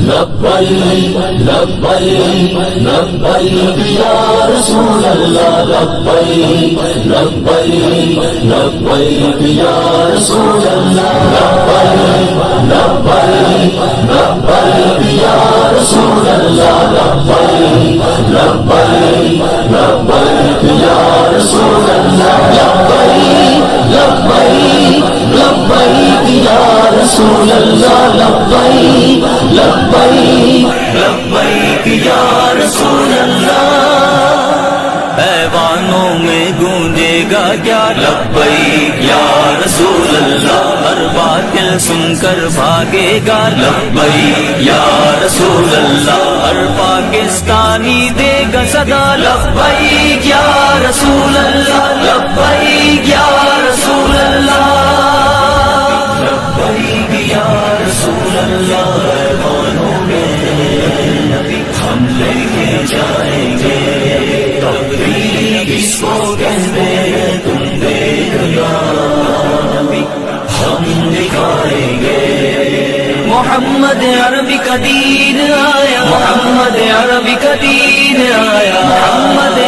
لبیک لبیک لبیک یا رسول اللہ لبیک لبیک لبیک یا رسول اللہ لبیک لبیک لبیک یا رسول اللہ لبیک لبیک لبیک یا رسول اللہ لبیک لبیک لبیک یا رسول اللہ لبیک لبیک لبیک یا رسول اللہ ایوانوں میں گونجے گا کیا لبیک یا رسول اللہ ہر باطل سن کر بھاگے گا لبیک یا رسول اللہ ہر پاکستانی دے گا صدا لبیک یا رسول اللہ لبیک یا رسول اللہ لبیک یا رسول اللہ ایوانوں میں ہم لے کے جائیں گے تبلیغ اس کو کہتے ہیں تم دیکھنا ہم دکھائیں گے محمد عربی کا دین آیا محمد عربی کا دین آیا محمد